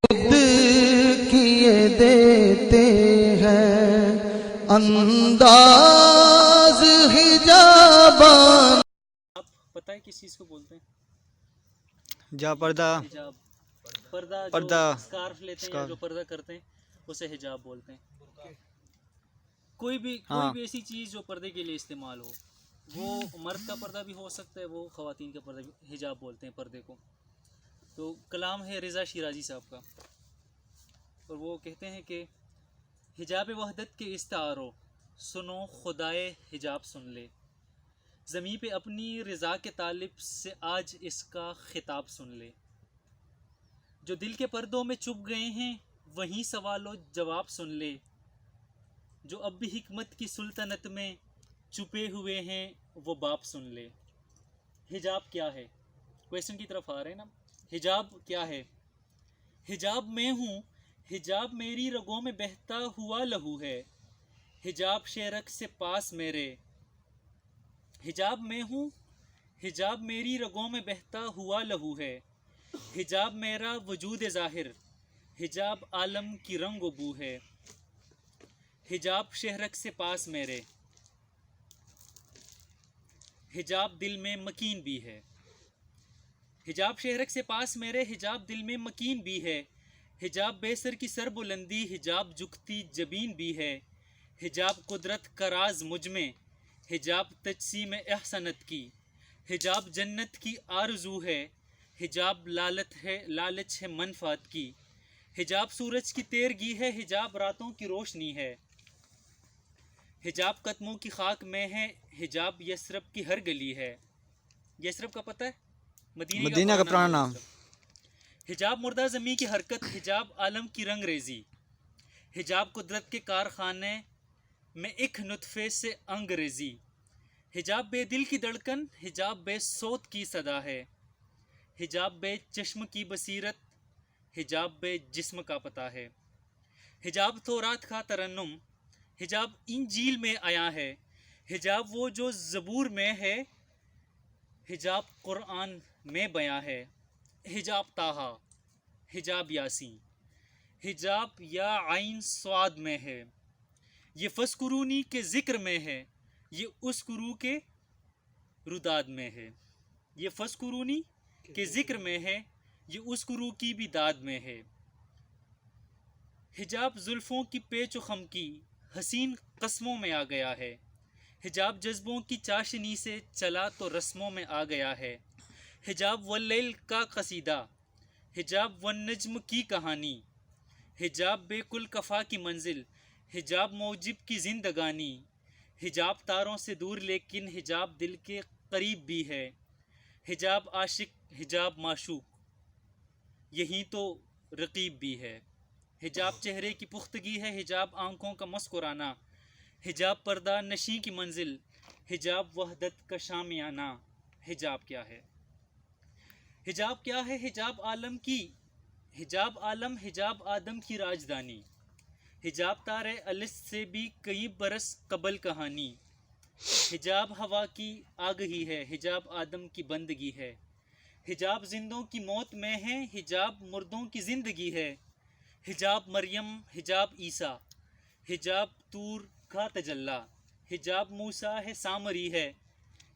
کیے دیتے ہیں انداز حجابان. آپ پتہ ہے کس چیز کو بولتے ہیں؟ جا پردہ حجاب. پردہ جو پردہ اسکارف لیتے ہیں یا جو پردہ کرتے ہیں اسے حجاب بولتے ہیں. کوئی بھی ایسی چیز جو پردے کے لیے استعمال ہو، وہ مرد کا پردہ بھی ہو سکتا ہے، وہ خواتین کا پردہ بھی، حجاب بولتے ہیں پردے کو. تو کلام ہے رضا شیرازی صاحب کا، اور وہ کہتے ہیں کہ حجاب وحدت کے استعارو سنو خدائے حجاب سن لے، زمیں پہ اپنی رضا کے طالب سے آج اس کا خطاب سن لے. جو دل کے پردوں میں چھپ گئے ہیں وہیں سوال و جواب سن لے، جو اب بھی حکمت کی سلطنت میں چھپے ہوئے ہیں وہ باپ سن لے. حجاب کیا ہے؟ کویسچن کی طرف آ رہے ہیں نا. حجاب کیا ہے؟ حجاب میں ہوں، حجاب میری رگوں میں بہتا ہوا لہو ہے، حجاب شہرک سے پاس میرے. حجاب میں ہوں، حجاب میری رگوں میں بہتا ہوا لہو ہے، حجاب میرا وجود ظاہر، حجاب عالم کی رنگ و بو ہے. حجاب شہرک سے پاس میرے، حجاب دل میں مکین بھی ہے. حجاب شہرک سے پاس میرے، حجاب دل میں مکین بھی ہے، حجاب بے سر کی سر بلندی، حجاب جھکتی جبین بھی ہے. حجاب قدرت کا راز مجھ میں، حجاب تجسیم احسنت کی، حجاب جنت کی آرزو ہے، حجاب لالچ ہے منفعت کی. حجاب سورج کی تیرگی ہے، حجاب راتوں کی روشنی ہے، حجاب قدموں کی خاک میں ہے، حجاب یثرب کی ہر گلی ہے. یثرب کا پتہ ہے؟ مدینہ کا پرانا نام. حجاب مردہ زمیں کی حرکت، حجاب عالم کی رنگ ریزی، حجاب قدرت کے کارخانے میں ایک نطفے سے انگریزی. حجاب بے دل کی دھڑکن، حجاب بے صوت کی صدا ہے، حجاب بے چشم کی بصیرت، حجاب بے جسم کا پتہ ہے. حجاب تورات کا ترنم، حجاب انجیل میں آیا ہے، حجاب وہ جو زبور میں ہے، حجاب قرآن میں بیاں ہے. حجاب طٰہٰ، حجاب یاسین، حجاب یا عین صاد میں ہے. یہ فذکرونی کے ذکر میں ہے، یہ اذکروا کے رداد میں ہے. یہ فذکرونی کے ذکر میں ہے، یہ اذکروا کی بھی داد میں ہے. حجاب زلفوں کی پیچ و خم کی حسین قسموں میں آ گیا ہے، حجاب جذبوں کی چاشنی سے چلا تو رسموں میں آ گیا ہے. حجاب واللیل کا قصیدہ، حجاب والنجم کی کہانی، حجاب بے کل کفا کی منزل، حجاب موجب کی زندگانی. حجاب تاروں سے دور لیکن حجاب دل کے قریب بھی ہے، حجاب عاشق حجاب معشوق یہی تو رقیب بھی ہے. حجاب چہرے کی پختگی ہے، حجاب آنکھوں کا مسکرانا، حجاب پردہ نشیں کی منزل، حجاب وحدت کا شامیانہ. حجاب کیا ہے؟ حجاب کیا ہے؟ حجاب عالم کی، حجاب عالم، حجاب آدم کی راجدانی، حجاب تارے الست سے بھی کئی برس قبل کہانی. حجاب ہوا کی آگہی ہے، حجاب آدم کی بندگی ہے، حجاب زندوں کی موت میں ہے، حجاب مردوں کی زندگی ہے. حجاب مریم، حجاب عیسیٰ، حجاب طور کا تجلی، حجاب موسیٰ ہے سامری ہے،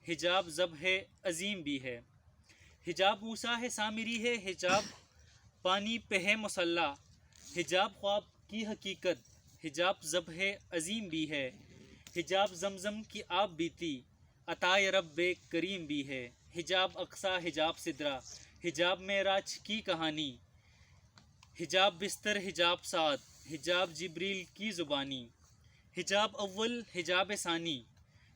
حجاب ذبح عظیم بھی ہے. حجاب موسیٰ ہے سامری ہے، حجاب پانی پہ ہے مسلح، حجاب خواب کی حقیقت، حجاب ذبح عظیم بھی ہے. حجاب زمزم کی آب بیتی عطائے رب کریم بھی ہے. حجاب اقصیٰ، حجاب سدرہ، حجاب معراج کی کہانی، حجاب بستر، حجاب سعد، حجاب جبریل کی زبانی. حجاب اول، حجاب ثانی،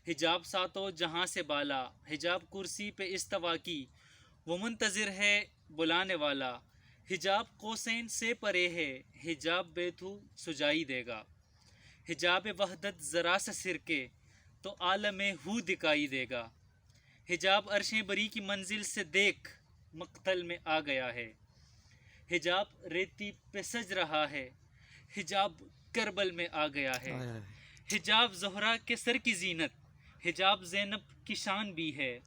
حجاب ساتوں جہاں سے بالا، حجاب کرسی پہ استوا کی وہ منتظر ہے بلانے والا. حجاب قوسین سے پرے ہے، حجاب بیتو سجائی دے گا. حجاب وحدت ذرا سا سرکے تو عالم ہو دکھائی دے گا. حجاب عرش بری کی منزل سے دیکھ مقتل میں آ گیا ہے. حجاب ریتی پہ سج رہا ہے، حجاب کربل میں آ گیا ہے. حجاب زہرا کے سر کی زینت، حجاب زینب کی شان بھی ہے،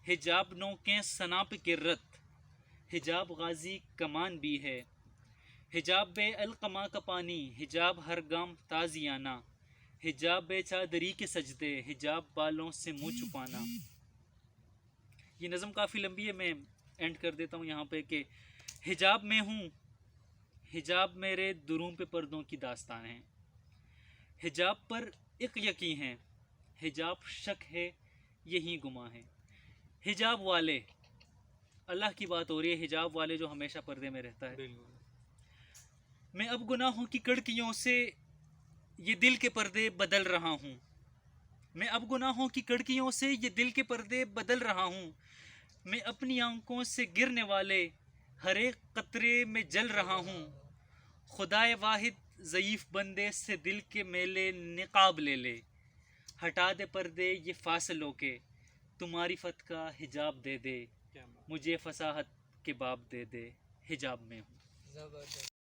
حجاب نوکیں سنا پہ کرت، حجاب غازی کمان بھی ہے. حجاب بے القما کا پانی، حجاب ہر گام تازیانہ، حجاب بے چادری کے سجدے، حجاب بالوں سے منہ چھپانا. یہ نظم کافی لمبی ہے، میں اینڈ کر دیتا ہوں یہاں پہ کہ حجاب میں ہوں، حجاب میرے دروم پہ پردوں کی داستان ہے. حجاب پر ایک یقین ہے، حجاب شک ہے یہی گماں ہے. حجاب والے، اللہ کی بات ہو رہی ہے، حجاب والے جو ہمیشہ پردے میں رہتا ہے. میں اب گناہوں کی کڑکیوں سے یہ دل کے پردے بدل رہا ہوں. میں اب گناہوں کی کڑکیوں سے یہ دل کے پردے بدل رہا ہوں. میں اپنی آنکھوں سے گرنے والے ہر ایک قطرے میں جل رہا ہوں. خدائے واحد ضعیف بندے سے دل کے میلے نقاب لے لے. ہٹا دے پردے یہ فاصلوں کے، تمہاری فتح کا حجاب دے دے. مجھے فصاحت کے باب دے دے، حجاب میں ہوں.